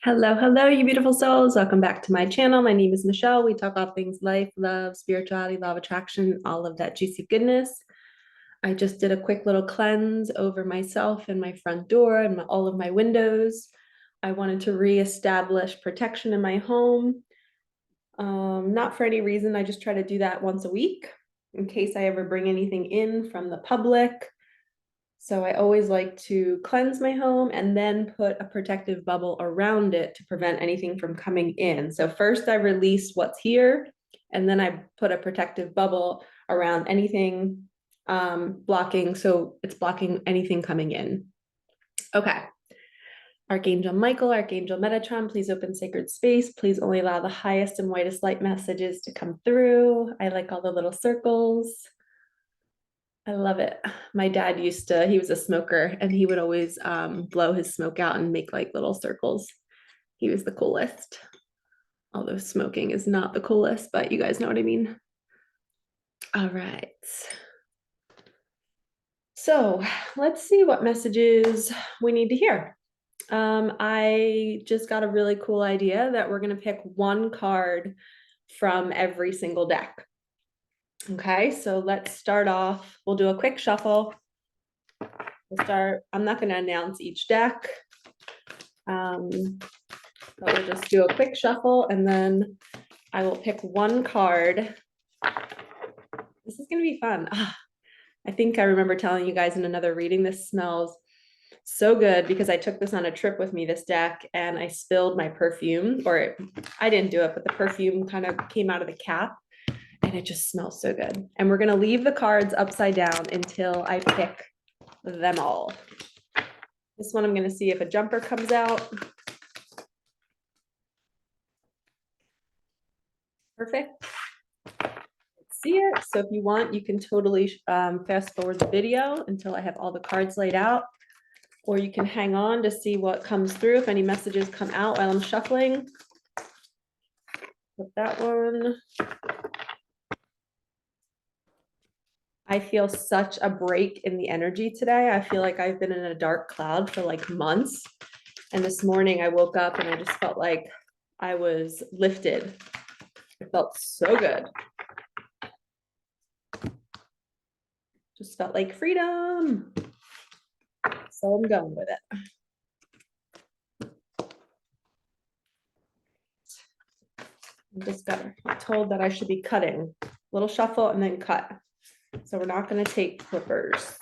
Hello, hello, you beautiful souls. Welcome back to my channel. My name is Michelle. We talk all things life, love, spirituality, law of attraction, all of that juicy goodness. I just did a quick little cleanse over myself and my front door and all of my windows. I wanted to reestablish protection in my home. Not for any reason. I just try to do that once a week in case I ever bring anything in from the public. So I always like to cleanse my home and then put a protective bubble around it to prevent anything from coming in. So first I release what's here, and then I put a protective bubble around anything blocking, so it's blocking anything coming in. Okay. Archangel Michael, Archangel Metatron, please open sacred space. Please only allow the highest and whitest light messages to come through. I like all the little circles. I love it. My dad he was a smoker, and he would always blow his smoke out and make like little circles. He was the coolest. Although smoking is not the coolest, but you guys know what I mean. All right. So let's see what messages we need to hear. I just got a really cool idea that we're going to pick one card from every single deck. Okay, so let's start off. We'll do a quick shuffle. I'm not going to announce each deck, but we'll just do a quick shuffle and then I will pick one card. This is going to be fun. I think I remember telling you guys in another reading, this smells so good because I took this on a trip with me, this deck, and I spilled my perfume, I didn't do it, but the perfume kind of came out of the cap and it just smells so good. And we're going to leave the cards upside down until I pick them all. This one, I'm going to see if a jumper comes out. Perfect. Let's see it. So if you want, you can totally fast forward the video until I have all the cards laid out, or you can hang on to see what comes through, if any messages come out while I'm shuffling. Put that one. I feel such a break in the energy today. I feel like I've been in a dark cloud for like months. And this morning I woke up and I just felt like I was lifted. It felt so good. Just felt like freedom. So I'm going with it. I just got told that I should be cutting. Little shuffle and then cut. So we're not going to take clippers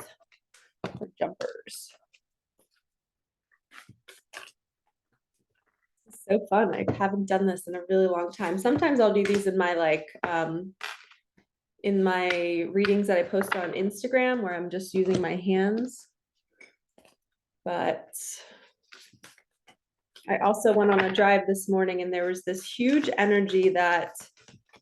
or jumpers. It's so fun. I haven't done this in a really long time. Sometimes I'll do these in my in my readings that I post on Instagram where I'm just using my hands. But I also went on a drive this morning and there was this huge energy that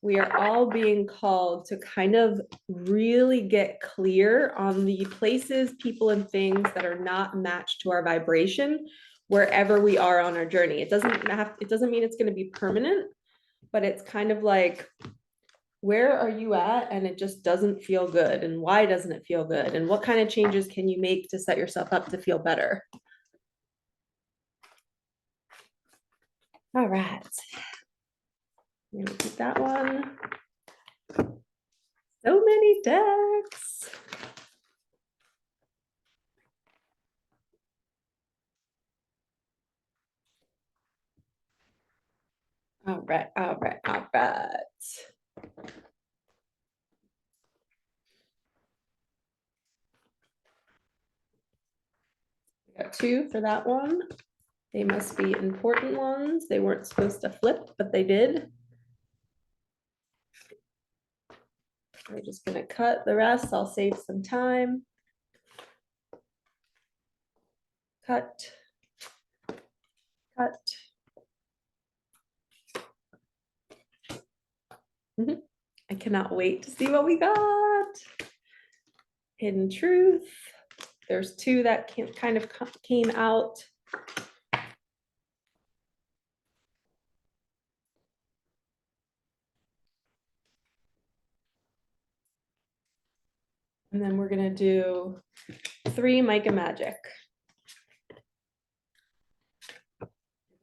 we are all being called to kind of really get clear on the places, people, and things that are not matched to our vibration wherever we are on our journey. It doesn't mean it's going to be permanent, but it's kind of like, where are you at and it just doesn't feel good, and why doesn't it feel good, and what kind of changes can you make to set yourself up to feel better? All right, I'm gonna keep that one. So many decks. All right, all right, all right. We got two for that one. They must be important ones. They weren't supposed to flip, but they did. We're just gonna cut the rest. I'll save some time. Cut, cut. I cannot wait to see what we got. Hidden Truth. There's two that kind of came out. And then we're gonna do 3 Micah Magic.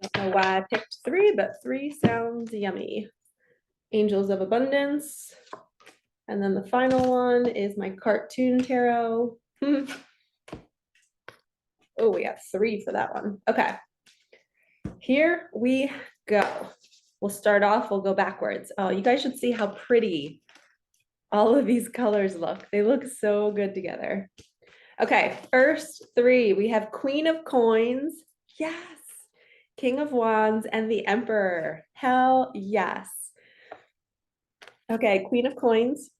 I don't know why I picked 3, but 3 sounds yummy. Angels of Abundance. And then the final one is my cartoon tarot. Oh, we have 3 for that one. Okay. Here we go. We'll start off, we'll go backwards. Oh, you guys should see how pretty all of these colors look. They look so good together. Okay, first 3, we have Queen of Coins. Yes. King of Wands and the Emperor. Hell yes. Okay, Queen of Coins.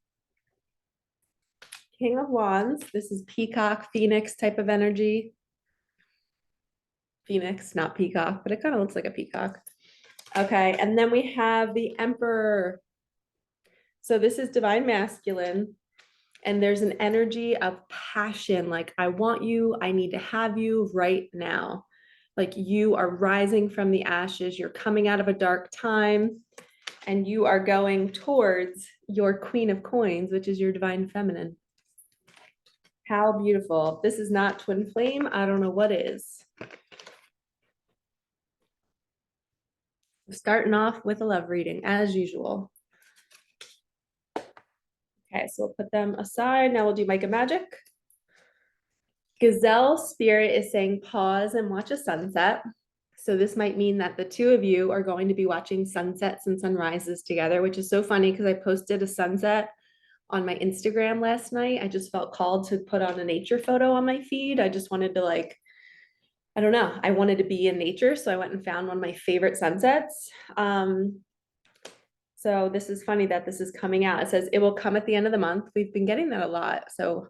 King of Wands. This is peacock, phoenix type of energy. Phoenix, not peacock, but it kind of looks like a peacock. Okay, and then we have the Emperor. So this is divine masculine, and there's an energy of passion, like I want you, I need to have you right now. Like you are rising from the ashes, you're coming out of a dark time, and you are going towards your Queen of Coins, which is your divine feminine. How beautiful. This is not twin flame. I don't know what is. Starting off with a love reading as usual. Okay, so we'll put them aside. Now we'll do Micah Magic. Gazelle Spirit is saying pause and watch a sunset. So this might mean that the 2 of you are going to be watching sunsets and sunrises together, which is so funny because I posted a sunset on my Instagram last night. I just felt called to put on a nature photo on my feed. I just wanted to I don't know, I wanted to be in nature. So I went and found one of my favorite sunsets. So this is funny that this is coming out. It says it will come at the end of the month. We've been getting that a lot. So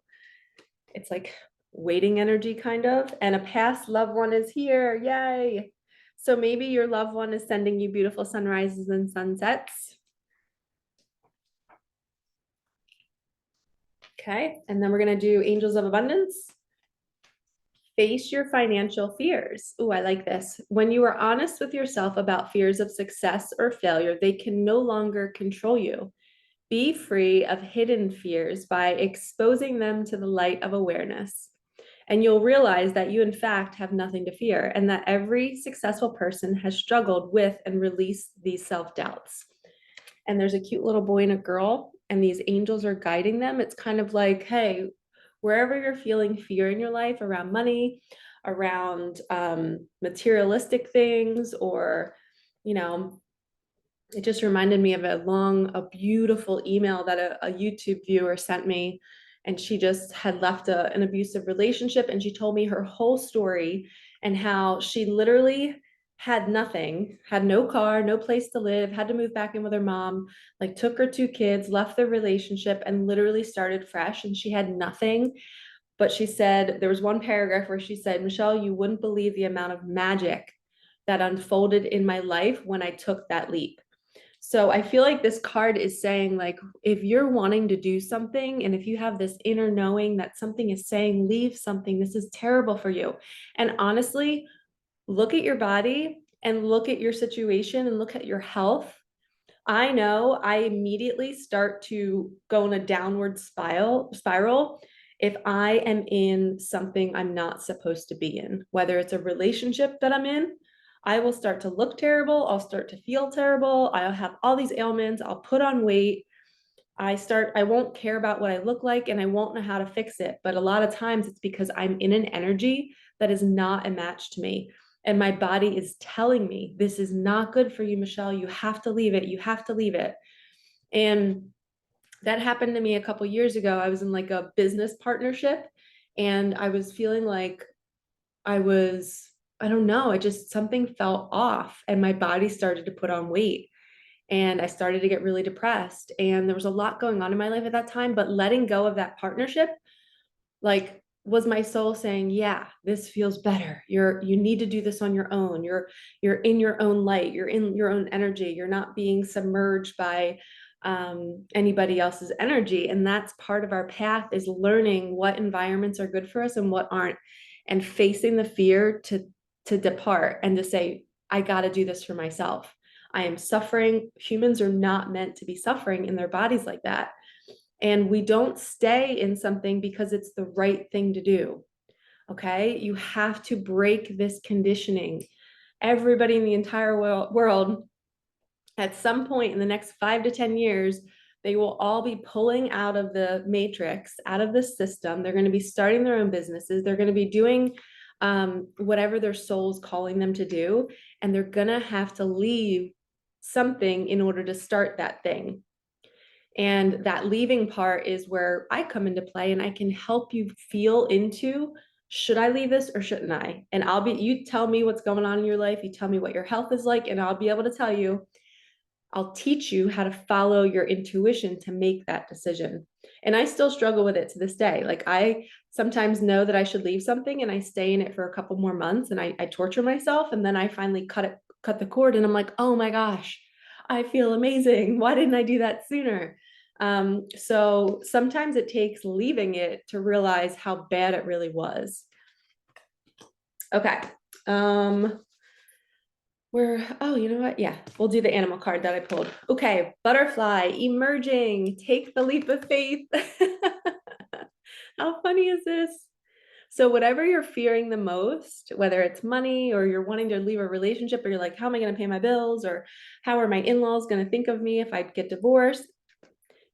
it's like waiting energy kind of, and a past loved one is here. Yay. So maybe your loved one is sending you beautiful sunrises and sunsets. Okay, and then we're going to do Angels of Abundance. Face your financial fears. Oh, I like this. When you are honest with yourself about fears of success or failure, they can no longer control you. Be free of hidden fears by exposing them to the light of awareness. And you'll realize that you, in fact, have nothing to fear, and that every successful person has struggled with and released these self-doubts. And there's a cute little boy and a girl, and these angels are guiding them. It's kind of like, hey, wherever you're feeling fear in your life around money, around materialistic things, or, you know, it just reminded me of a beautiful email that a YouTube viewer sent me. And she just had left an abusive relationship. And she told me her whole story and how she literally had nothing, had no car, no place to live, had to move back in with her mom, like took her 2 kids, left the relationship, and literally started fresh. And she had nothing. But she said, there was one paragraph where she said, Michelle, you wouldn't believe the amount of magic that unfolded in my life when I took that leap. So I feel like this card is saying, like, if you're wanting to do something, and if you have this inner knowing that something is saying, leave something, this is terrible for you. And honestly, look at your body and look at your situation and look at your health. I know I immediately start to go in a downward spiral if I am in something I'm not supposed to be in, whether it's a relationship that I'm in. I will start to look terrible. I'll start to feel terrible. I'll have all these ailments. I'll put on weight. I won't care about what I look like, and I won't know how to fix it. But a lot of times it's because I'm in an energy that is not a match to me. And my body is telling me, this is not good for you, Michelle. You have to leave it. You have to leave it. And that happened to me a couple years ago. I was in like a business partnership, and I was feeling like I don't know, something felt off, and my body started to put on weight, and I started to get really depressed, and there was a lot going on in my life at that time. But letting go of that partnership, like, was my soul saying, yeah, this feels better. You need to do this on your own. You're in your own light. You're in your own energy. You're not being submerged by anybody else's energy. And that's part of our path, is learning what environments are good for us and what aren't, and facing the fear to depart and to say, I got to do this for myself. I am suffering. Humans are not meant to be suffering in their bodies like that. And we don't stay in something because it's the right thing to do. Okay. You have to break this conditioning. everybody in the entire world, at some point in the next 5 to 10 years, they will all be pulling out of the matrix, out of the system. They're going to be starting their own businesses. They're going to be doing whatever their soul's calling them to do. And they're going to have to leave something in order to start that thing. And that leaving part is where I come into play, and I can help you feel into, should I leave this or shouldn't I? And you tell me what's going on in your life. You tell me what your health is like, and I'll be able to tell you, I'll teach you how to follow your intuition to make that decision. And I still struggle with it to this day. Like, I sometimes know that I should leave something and I stay in it for a couple more months, and I torture myself. And then I finally cut the cord, and I'm like, oh my gosh, I feel amazing. Why didn't I do that sooner? So sometimes it takes leaving it to realize how bad it really was. Okay. You know what? Yeah, we'll do the animal card that I pulled. Okay, butterfly, emerging, take the leap of faith. How funny is this? So whatever you're fearing the most, whether it's money or you're wanting to leave a relationship, or you're like, how am I going to pay my bills? Or how are my in-laws going to think of me if I get divorced?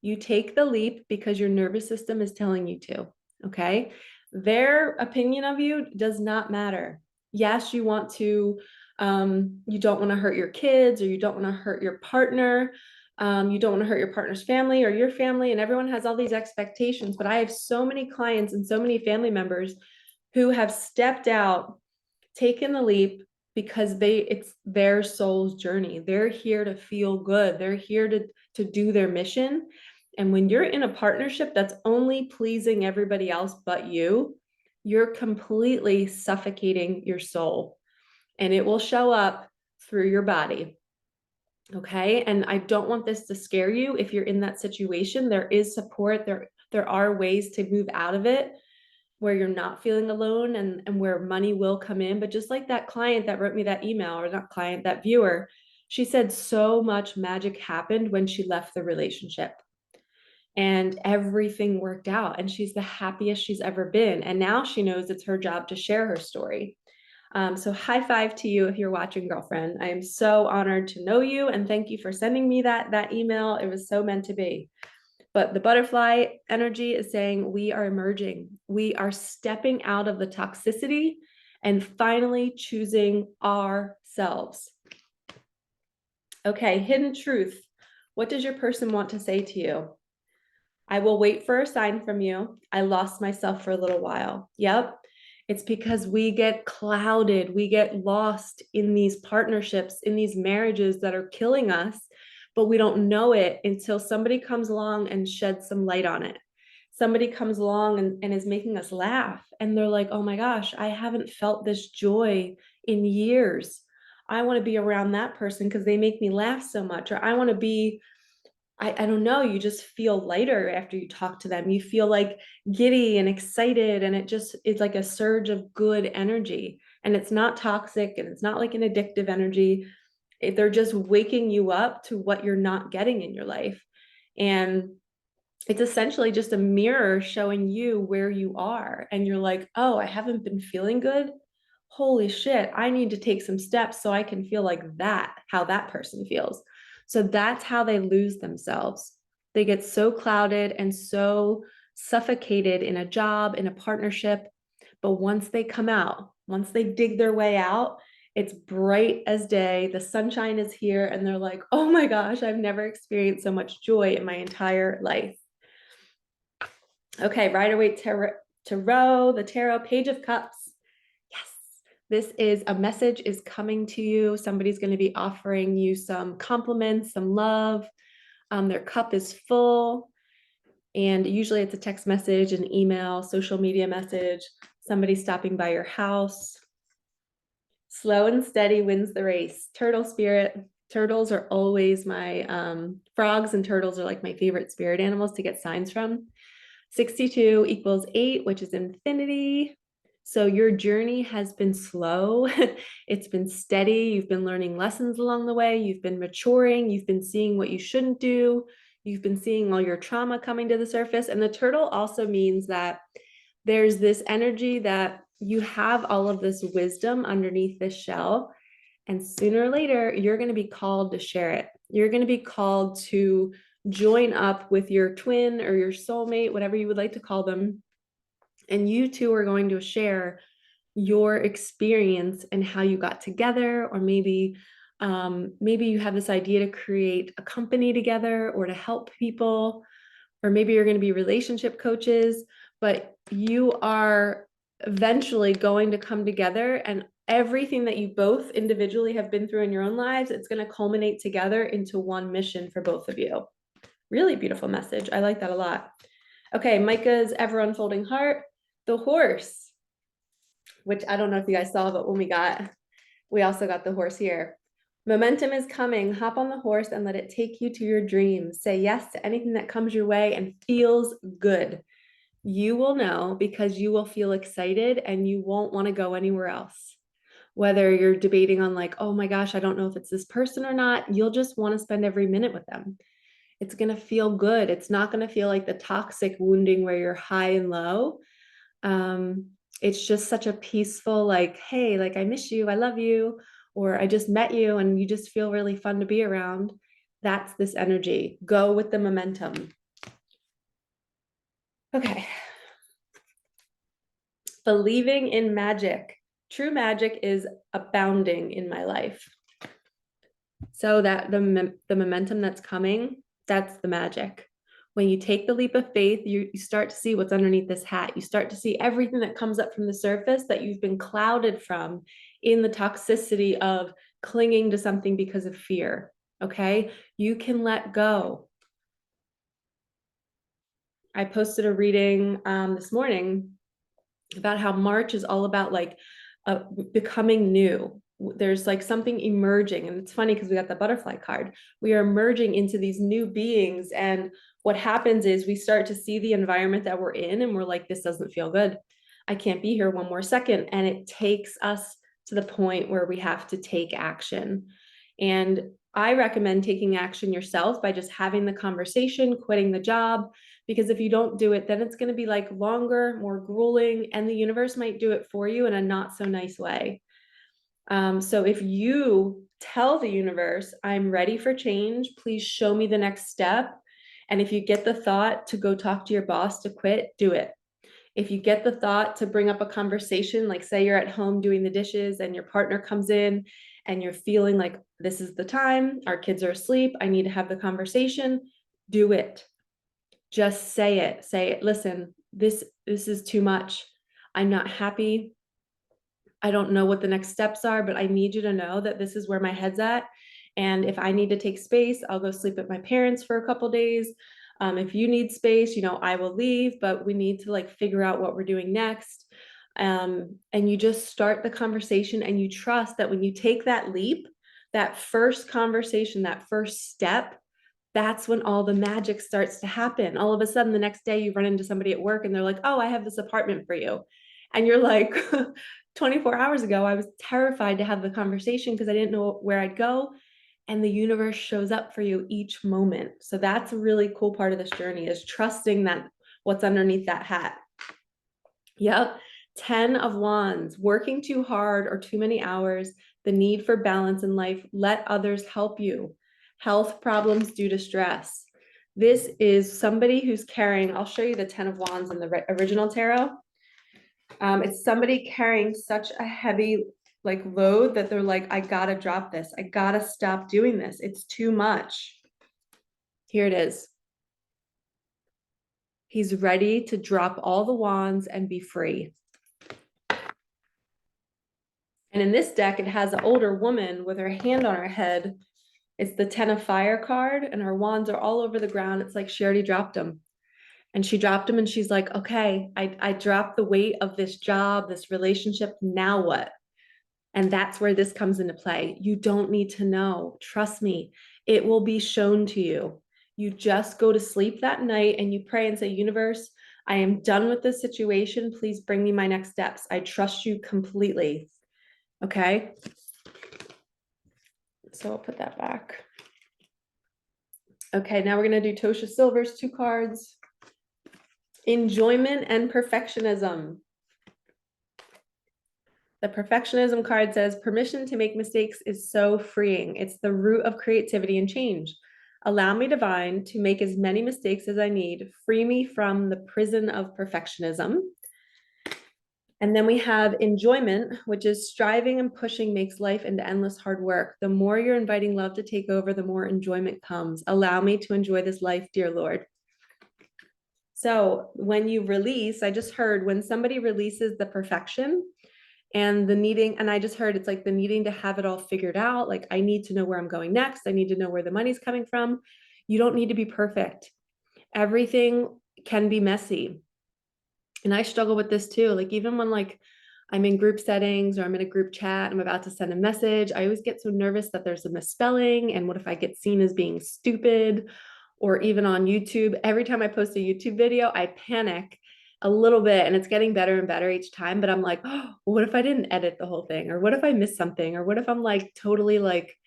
You take the leap because your nervous system is telling you to, okay? Their opinion of you does not matter. Yes, you want to, you don't want to hurt your kids, or you don't want to hurt your partner. You don't want to hurt your partner's family or your family, and everyone has all these expectations. But I have so many clients and so many family members who have stepped out, taken the leap, because it's their soul's journey. They're here to feel good. They're here to do their mission. And when you're in a partnership that's only pleasing everybody else but you, you're completely suffocating your soul, and it will show up through your body. Okay. And I don't want this to scare you. If you're in that situation, there is support. There are ways to move out of it where you're not feeling alone, and where money will come in. But just like that client that wrote me that email, or not client, that viewer, she said so much magic happened when she left the relationship, and everything worked out, and she's the happiest she's ever been. And now she knows it's her job to share her story. So high five to you if you're watching, girlfriend. I am so honored to know you, and thank you for sending me that email. It was so meant to be. But the butterfly energy is saying we are emerging. We are stepping out of the toxicity and finally choosing ourselves. Okay, hidden truth. What does your person want to say to you? I will wait for a sign from you. I lost myself for a little while. Yep. It's because we get clouded. We get lost in these partnerships, in these marriages that are killing us, but we don't know it until somebody comes along and sheds some light on it. Somebody comes along and is making us laugh, and they're like, oh my gosh, I haven't felt this joy in years. I want to be around that person because they make me laugh so much. Or I want to be, I don't know, you just feel lighter after you talk to them. You feel like giddy and excited, and it's like a surge of good energy. And it's not toxic, and it's not like an addictive energy. They're just waking you up to what you're not getting in your life. And it's essentially just a mirror showing you where you are. And you're like, oh, I haven't been feeling good. Holy shit, I need to take some steps so I can feel like that, how that person feels. So that's how they lose themselves. They get so clouded and so suffocated in a job, in a partnership. But once they come out, once they dig their way out, it's bright as day. The sunshine is here, and they're like, oh my gosh, I've never experienced so much joy in my entire life. Okay, Rider-Waite Tarot, the Tarot, Page of Cups. This is a message is coming to you. Somebody's going to be offering you some compliments, some love. Their cup is full. And usually it's a text message, an email, social media message, somebody stopping by your house. Slow and steady wins the race. Turtle spirit. Turtles are always my, frogs and turtles are like my favorite spirit animals to get signs from. 62 equals 8, which is infinity. So your journey has been slow. It's been steady. You've been learning lessons along the way. You've been maturing. You've been seeing what you shouldn't do. You've been seeing all your trauma coming to the surface. And the turtle also means that there's this energy that you have all of this wisdom underneath this shell. And sooner or later, you're going to be called to share it. You're going to be called to join up with your twin or your soulmate, whatever you would like to call them. And you two are going to share your experience and how you got together, or maybe you have this idea to create a company together or to help people, or maybe you're going to be relationship coaches, but you are eventually going to come together, and everything that you both individually have been through in your own lives, it's going to culminate together into one mission for both of you. Really beautiful message. I like that a lot. Okay, Micah's ever unfolding heart, the horse, which I don't know if you guys saw, but when we also got the horse here. Momentum is coming. Hop on the horse and let it take you to your dreams. Say yes to anything that comes your way and feels good. You will know because you will feel excited and you won't want to go anywhere else. Whether you're debating on like, oh my gosh, I don't know if it's this person or not, you'll just want to spend every minute with them. It's going to feel good. It's not going to feel like the toxic wounding where you're high and low. It's just such a peaceful, like, hey, like, I miss you, I love you, or I just met you and you just feel really fun to be around. That's this energy. Go with the momentum. Okay. Believing in magic. True magic is abounding in my life. So that the momentum that's coming, that's the magic. When you take the leap of faith, you start to see what's underneath this hat. You start to see everything that comes up from the surface that you've been clouded from in the toxicity of clinging to something because of fear. Okay? You can let go. I posted a reading this morning about how March is all about like becoming new. There's like something emerging, and it's funny because we got the butterfly card. We are emerging into these new beings, and what happens is we start to see the environment that we're in and we're like, this doesn't feel good. I can't be here one more second. And it takes us to the point where we have to take action. And I recommend taking action yourself by just having the conversation, quitting the job, because if you don't do it, then it's going to be like longer, more grueling, and the universe might do it for you in a not so nice way. So if you tell the universe, I'm ready for change, please show me the next step. And if you get the thought to go talk to your boss to quit, do it. If you get the thought to bring up a conversation, like say you're at home doing the dishes and your partner comes in and you're feeling like this is the time, our kids are asleep, I need to have the conversation, do it. Just say it. Say it. Listen, this is too much. I'm not happy. I don't know what the next steps are, but I need you to know that this is where my head's at. And if I need to take space, I'll go sleep at my parents for a couple days. If you need space, I will leave, but we need to like figure out what we're doing next. And you just start the conversation and you trust that when you take that leap, that first conversation, that first step, that's when all the magic starts to happen. All of a sudden, the next day you run into somebody at work and they're like, oh, I have this apartment for you. And you're like, 24 hours ago, I was terrified to have the conversation because I didn't know where I'd go. And the universe shows up for you each moment. So that's a really cool part of this journey, is trusting that what's underneath that hat. Yep. 10 of Wands, working too hard or too many hours, the need for balance in life. Let others help you. Health problems due to stress. This is somebody who's carrying, I'll show you the 10 of Wands in the original tarot. It's somebody carrying such a heavy like load that they're like, I gotta drop this. I gotta stop doing this. It's too much. Here it is. He's ready to drop all the wands and be free. And in this deck, it has an older woman with her hand on her head. It's the 10 of Fire card, and her wands are all over the ground. It's like she already dropped them. And she dropped them, and she's like, okay, I dropped the weight of this job, this relationship. Now what? And that's where this comes into play. You don't need to know. Trust me, it will be shown to you. You just go to sleep that night and you pray and say, universe, I am done with this situation. Please bring me my next steps. I trust you completely. Okay. So I'll put that back. Okay, now we're going to do Tosha Silver's 2 cards. Enjoyment and perfectionism. The perfectionism card says, permission to make mistakes is so freeing. It's the root of creativity and change. Allow me, divine, to make as many mistakes as I need. Free me from the prison of perfectionism. And then we have enjoyment, which is striving and pushing makes life into endless hard work. The more you're inviting love to take over, the more enjoyment comes. Allow me to enjoy this life, dear Lord. So when you release, I just heard when somebody releases the perfection and the needing, and I just heard it's like the needing to have it all figured out. Like, I need to know where I'm going next. I need to know where the money's coming from. You don't need to be perfect. Everything can be messy. And I struggle with this too. Like, even when like I'm in group settings or I'm in a group chat, I'm about to send a message, I always get so nervous that there's a misspelling. And what if I get seen as being stupid? Or even on YouTube, every time I post a YouTube video, I panic a little bit, and it's getting better and better each time. But I'm like, oh, what if I didn't edit the whole thing? Or what if I missed something? Or what if I'm like totally like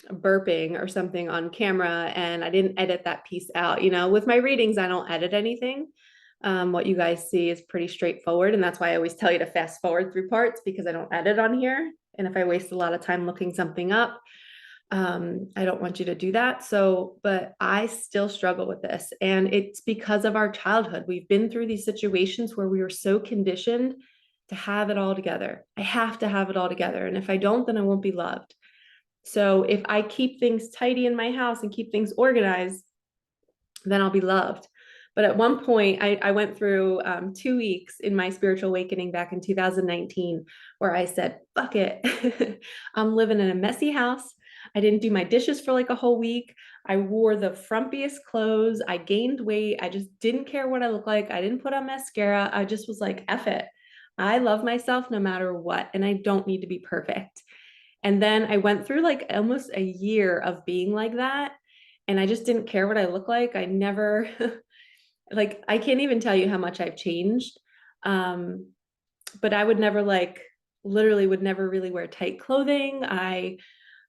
burping or something on camera and I didn't edit that piece out? You know, with my readings, I don't edit anything. What you guys see is pretty straightforward. And that's why I always tell you to fast forward through parts, because I don't edit on here. And if I waste a lot of time looking something up, I don't want you to do that. So, but I still struggle with this. And it's because of our childhood. We've been through these situations where we were so conditioned to have it all together. I have to have it all together. And if I don't, then I won't be loved. So if I keep things tidy in my house and keep things organized, then I'll be loved. But at one point, I went through 2 weeks in my spiritual awakening back in 2019, where I said, fuck it. I'm living in a messy house. I didn't do my dishes for like a whole week. I wore the frumpiest clothes. I gained weight. I just didn't care what I looked like. I didn't put on mascara. I just was like, F it. I love myself no matter what, and I don't need to be perfect. And then I went through like almost a year of being like that. And I just didn't care what I look like. I never, like, I can't even tell you how much I've changed. Um, but I would never like, literally would never really wear tight clothing.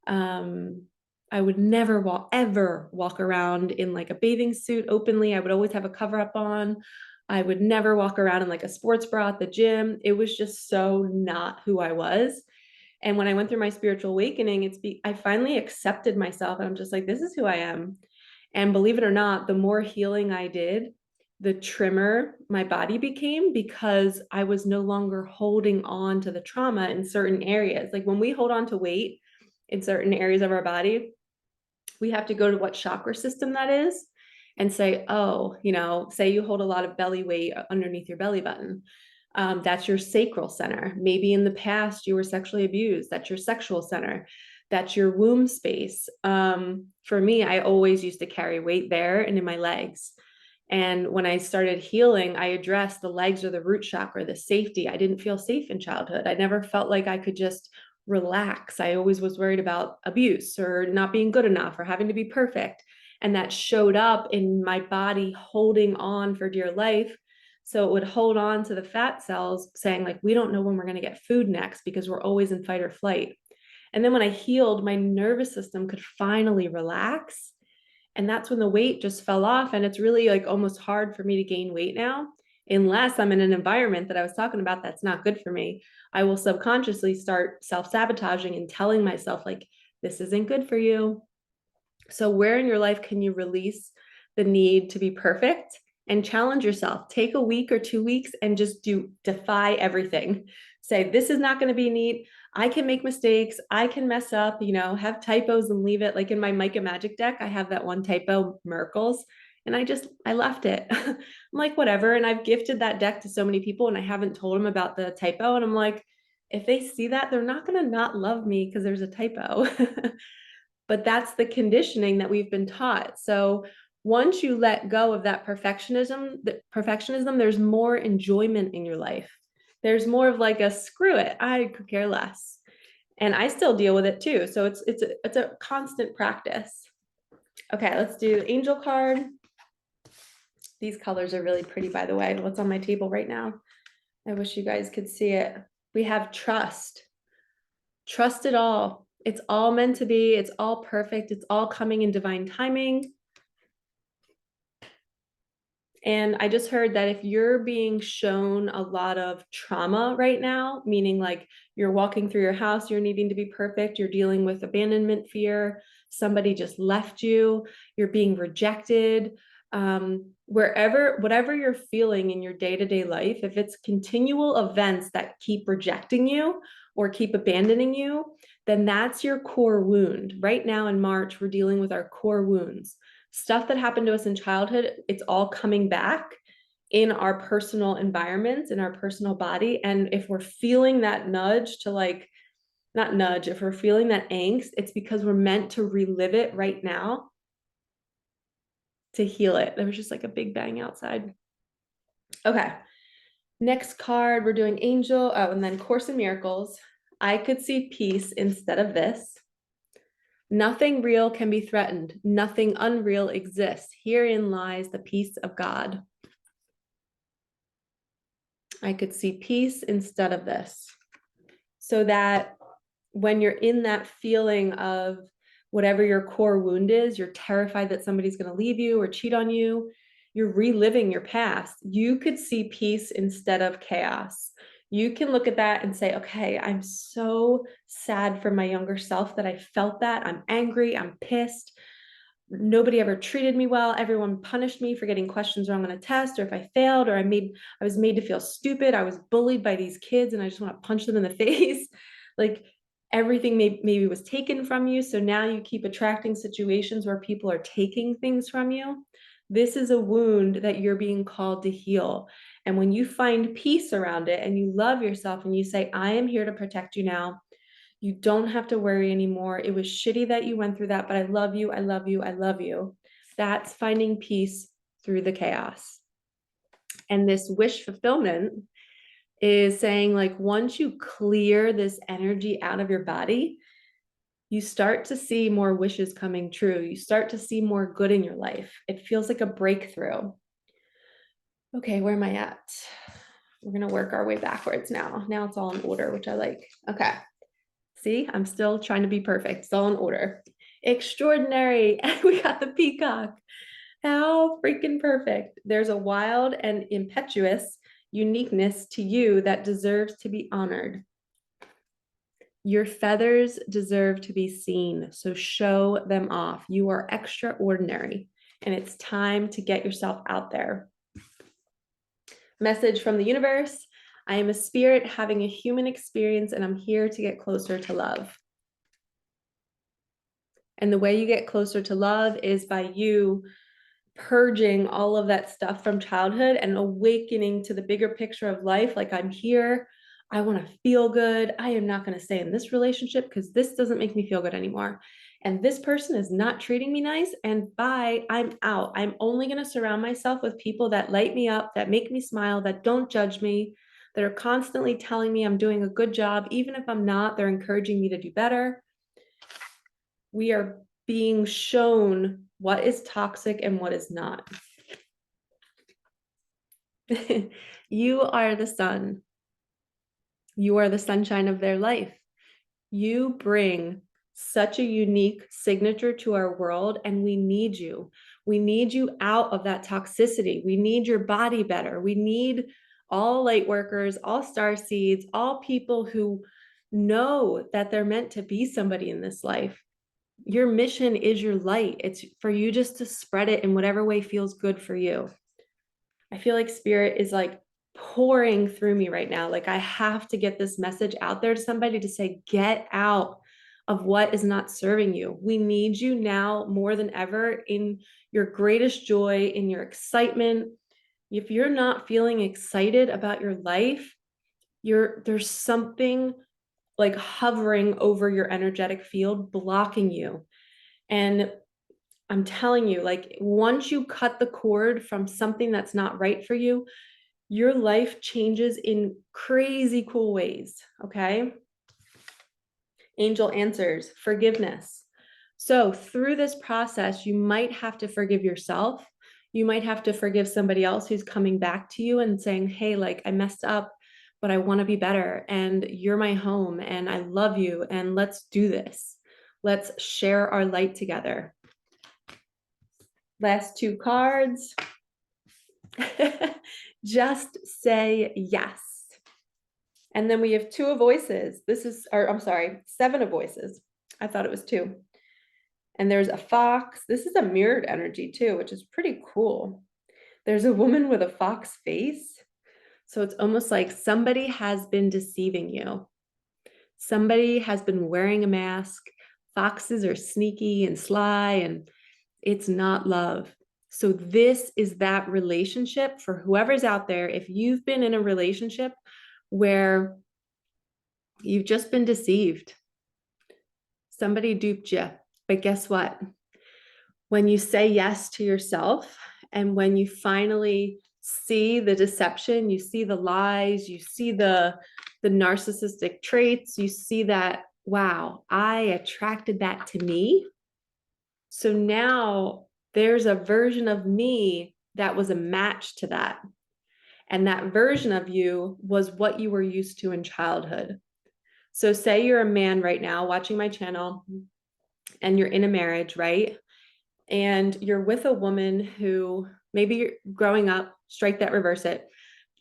Um, I would never ever walk around in like a bathing suit openly. I would always have a cover up on. I would never walk around in like a sports bra at the gym. It was just so not who I was. And when I went through my spiritual awakening, I finally accepted myself, and I'm just like, this is who I am. And believe it or not, the more healing I did, the trimmer my body became, because I was no longer holding on to the trauma in certain areas. Like when we hold on to weight in certain areas of our body, we have to go to what chakra system that is and say, oh, you know, say you hold a lot of belly weight underneath your belly button. That's your sacral center. Maybe in the past you were sexually abused. That's your sexual center. That's your womb space. For me, I always used to carry weight there and in my legs. And when I started healing, I addressed the legs or the root chakra, the safety. I didn't feel safe in childhood. I never felt like I could just relax. I always was worried about abuse or not being good enough or having to be perfect. And that showed up in my body holding on for dear life. So it would hold on to the fat cells, saying, like, we don't know when we're going to get food next because we're always in fight or flight. And then when I healed, my nervous system could finally relax. And that's when the weight just fell off. And it's really like almost hard for me to gain weight now, unless I'm in an environment that I was talking about that's not good for me. I will subconsciously start self-sabotaging and telling myself, like, this isn't good for you. So where in your life can you release the need to be perfect and challenge yourself? Take a week or 2 weeks and just defy everything. Say, this is not going to be neat. I can make mistakes. I can mess up, you know, have typos and leave it. Like in my Micah magic deck, I have that one typo, Miracles. And I left it. I'm like, whatever. And I've gifted that deck to so many people and I haven't told them about the typo. And I'm like, if they see that, they're not going to not love me because there's a typo. But that's the conditioning that we've been taught. So once you let go of that perfectionism, there's more enjoyment in your life. There's more of like a screw it, I could care less. And I still deal with it too. So it's a constant practice. Okay, let's do the angel card. These colors are really pretty, by the way. What's on my table right now? I wish you guys could see it. We have trust. Trust it all. It's all meant to be. It's all perfect. It's all coming in divine timing. And I just heard that if you're being shown a lot of trauma right now, meaning like You're walking through your house, you're needing to be perfect, you're dealing with abandonment fear, somebody just left you, you're being rejected. Whatever you're feeling in your day-to-day life, if it's continual events that keep rejecting you or keep abandoning you, then that's your core wound. Right now in March, we're dealing with our core wounds. Stuff that happened to us in childhood, it's all coming back in our personal environments, in our personal body. And if we're feeling that nudge to like, not nudge, if we're feeling that angst, it's because we're meant to relive it right now to heal it. There was just like a big bang outside. Okay. Next card, we're doing Angel. Oh, and then Course in Miracles. I could see peace instead of this. Nothing real can be threatened. Nothing unreal exists. Herein lies the peace of God. I could see peace instead of this. So that when you're in that feeling of whatever your core wound is, you're terrified that somebody's going to leave you or cheat on you, you're reliving your past. You could see peace instead of chaos. You can look at that and say, okay, I'm so sad for my younger self that I felt that. I'm angry, I'm pissed. Nobody ever treated me well. Everyone punished me for getting questions wrong on a test, or if I failed, or I was made to feel stupid. I was bullied by these kids and I just want to punch them in the face. Like everything maybe was taken from you. So now you keep attracting situations where people are taking things from you. This is a wound that you're being called to heal. And when you find peace around it and you love yourself and you say, I am here to protect you now, you don't have to worry anymore. It was shitty that you went through that, but I love you. I love you. I love you. That's finding peace through the chaos. And this wish fulfillment is saying, like, once you clear this energy out of your body, you start to see more wishes coming true. You start to see more good in your life. It feels like a breakthrough. Okay, where am I at? We're going to work our way backwards now. Now it's all in order, which I like. Okay. See, I'm still trying to be perfect. It's all in order. Extraordinary. We got the peacock. How freaking perfect. There's a wild and impetuous uniqueness to you that deserves to be honored. Your feathers deserve to be seen, so show them off. You are extraordinary, and it's time to get yourself out there. Message from the universe. I am a spirit having a human experience, and I'm here to get closer to love. And the way you get closer to love is by you purging all of that stuff from childhood and awakening to the bigger picture of life. Like, I'm here. I want to feel good. I am not going to stay in this relationship because this doesn't make me feel good anymore. And this person is not treating me nice. And bye, I'm out. I'm only going to surround myself with people that light me up, that make me smile, that don't judge me, that are constantly telling me I'm doing a good job. Even if I'm not, they're encouraging me to do better. We are being shown what is toxic and what is not. You are the sun. You are the sunshine of their life. You bring such a unique signature to our world, and we need you. We need you out of that toxicity. We need your body better. We need all light workers, all star seeds, all people who know that they're meant to be somebody in this life. Your mission is your light. It's for you just to spread it in whatever way feels good for you. I feel like spirit is like pouring through me right now. Like, I have to get this message out there to somebody to say, get out of what is not serving you. We need you now more than ever in your greatest joy, in your excitement. If you're not feeling excited about your life, there's something like hovering over your energetic field, blocking you. And I'm telling you, like, once you cut the cord from something that's not right for you, your life changes in crazy cool ways. Okay. Angel answers, forgiveness. So through this process, you might have to forgive yourself. You might have to forgive somebody else who's coming back to you and saying, hey, like, I messed up, but I want to be better. And you're my home and I love you. And let's do this. Let's share our light together. Last two cards. Just say yes. And then we have 2 of voices. I'm sorry, 7 of voices. I thought it was 2. And there's a fox. This is a mirrored energy too, which is pretty cool. There's a woman with a fox face. So it's almost like somebody has been deceiving you. Somebody has been wearing a mask. Foxes are sneaky and sly, and it's not love. So this is that relationship for whoever's out there. If you've been in a relationship where you've just been deceived, somebody duped you, but guess what? When you say yes to yourself and when you finally see the deception, you see the lies, you see the narcissistic traits, you see that, wow, I attracted that to me. So now there's a version of me that was a match to that. And that version of you was what you were used to in childhood. So say you're a man right now watching my channel and you're in a marriage, right? And you're with a woman who maybe you're growing up, strike that, reverse it,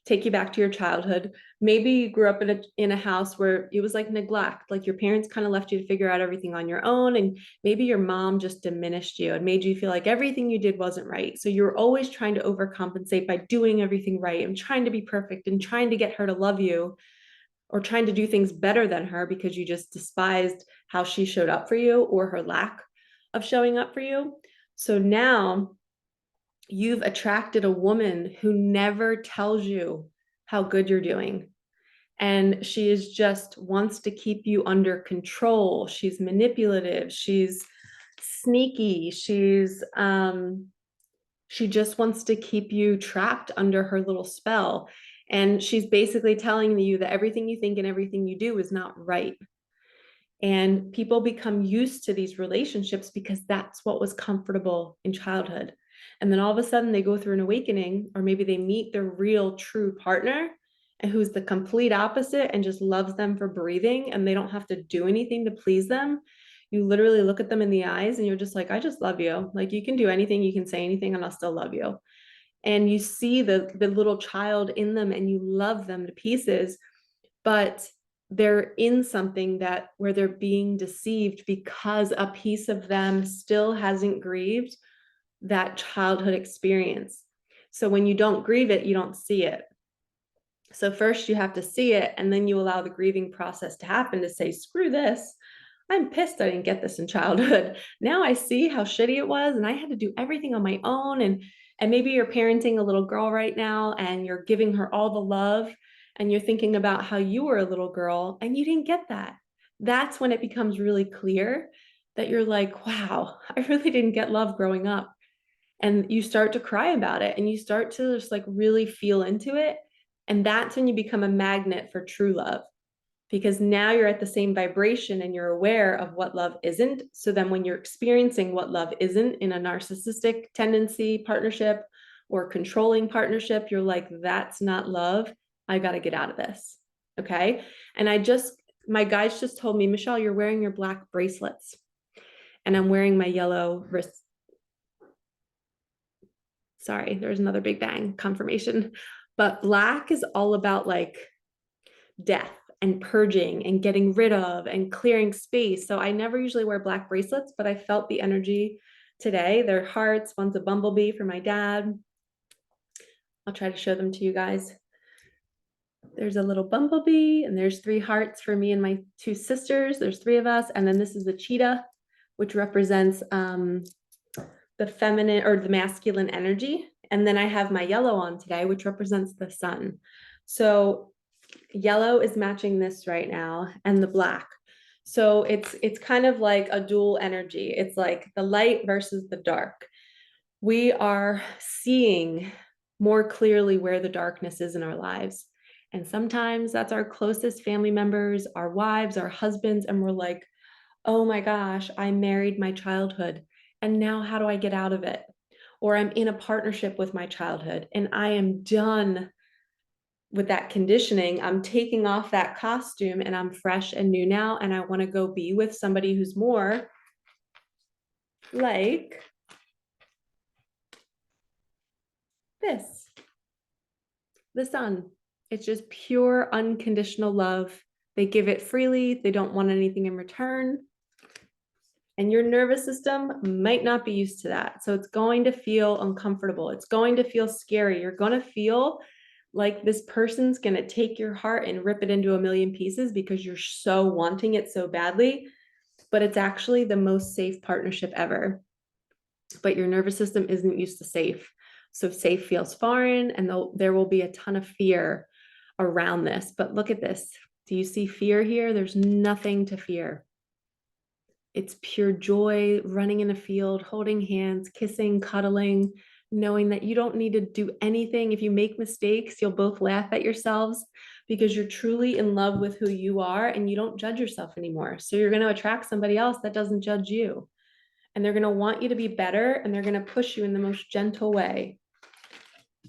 take you back to your childhood. Maybe you grew up in a house where it was like neglect, like your parents kind of left you to figure out everything on your own. And maybe your mom just diminished you and made you feel like everything you did wasn't right. So you're always trying to overcompensate by doing everything right and trying to be perfect and trying to get her to love you, or trying to do things better than her because you just despised how she showed up for you or her lack of showing up for you. So now you've attracted a woman who never tells you how good you're doing. And she is just wants to keep you under control. She's manipulative. She's sneaky. She just wants to keep you trapped under her little spell. And she's basically telling you that everything you think and everything you do is not right. And people become used to these relationships because that's what was comfortable in childhood. And then all of a sudden they go through an awakening, or maybe they meet their real true partner and who's the complete opposite and just loves them for breathing, and they don't have to do anything to please them. You literally look at them in the eyes and you're just like, I just love you. Like, you can do anything, you can say anything, and I'll still love you. And you see the little child in them and you love them to pieces, but they're in something that where they're being deceived because a piece of them still hasn't grieved that childhood experience. So when you don't grieve it, you don't see it. So first you have to see it, and then you allow the grieving process to happen to say, screw this. I'm pissed I didn't get this in childhood. Now I see how shitty it was, and I had to do everything on my own. And maybe you're parenting a little girl right now and you're giving her all the love, and you're thinking about how you were a little girl and you didn't get that. That's when it becomes really clear that you're like, wow, I really didn't get love growing up. And you start to cry about it and you start to just like really feel into it. And that's when you become a magnet for true love, because now you're at the same vibration and you're aware of what love isn't. So then when you're experiencing what love isn't in a narcissistic tendency partnership or controlling partnership, you're like, that's not love. I got to get out of this. Okay. And my guides just told me, Michelle, you're wearing your black bracelets and I'm wearing my yellow wrist. Sorry, there's another big bang confirmation. But black is all about like death and purging and getting rid of and clearing space. So I never usually wear black bracelets, but I felt the energy today. They're hearts. One's a bumblebee for my dad. I'll try to show them to you guys. There's a little bumblebee, and there's 3 hearts for me and my 2 sisters. There's 3 of us. And then this is the cheetah, which represents the feminine or the masculine energy. And then I have my yellow on today, which represents the sun. So yellow is matching this right now, and the black. So it's kind of like a dual energy. It's like the light versus the dark. We are seeing more clearly where the darkness is in our lives. And sometimes that's our closest family members, our wives, our husbands, and we're like, oh my gosh, I married my childhood. And now how do I get out of it? Or I'm in a partnership with my childhood and I am done with that conditioning. I'm taking off that costume and I'm fresh and new now. And I want to go be with somebody who's more like this, the sun. It's just pure unconditional love. They give it freely. They don't want anything in return. And your nervous system might not be used to that. So it's going to feel uncomfortable. It's going to feel scary. You're going to feel like this person's going to take your heart and rip it into a million pieces because you're so wanting it so badly. But it's actually the most safe partnership ever. But your nervous system isn't used to safe. So safe feels foreign, and there will be a ton of fear around this. But look at this. Do you see fear here? There's nothing to fear. It's pure joy, running in a field, holding hands, kissing, cuddling, knowing that you don't need to do anything. If you make mistakes, you'll both laugh at yourselves because you're truly in love with who you are and you don't judge yourself anymore. So you're going to attract somebody else that doesn't judge you. And they're going to want you to be better, and they're going to push you in the most gentle way.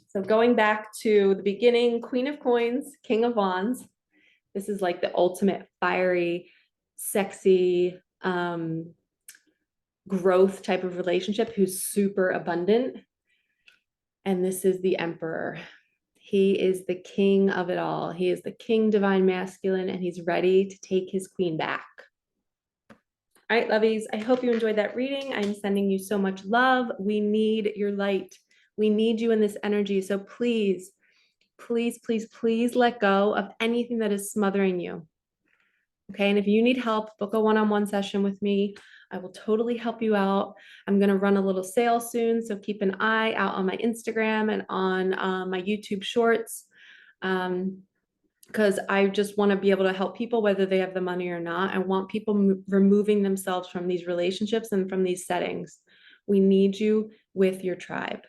So going back to the beginning, Queen of Coins, King of Wands. This is like the ultimate fiery, sexy, growth type of relationship who's super abundant. And this is the Emperor. He is the king of it all. He is the king divine masculine, and he's ready to take his queen back. All right, lovies, I hope you enjoyed that reading. I'm sending you so much love. We need your light. We need you in this energy. So please, please, please, please let go of anything that is smothering you. Okay, and if you need help, book a one-on-one session with me. I will totally help you out. I'm going to run a little sale soon, so keep an eye out on my Instagram and on my YouTube shorts, because I just want to be able to help people whether they have the money or not. I want people removing themselves from these relationships and from these settings. We need you with your tribe.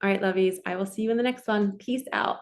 All right, lovies, I will see you in the next one. Peace out.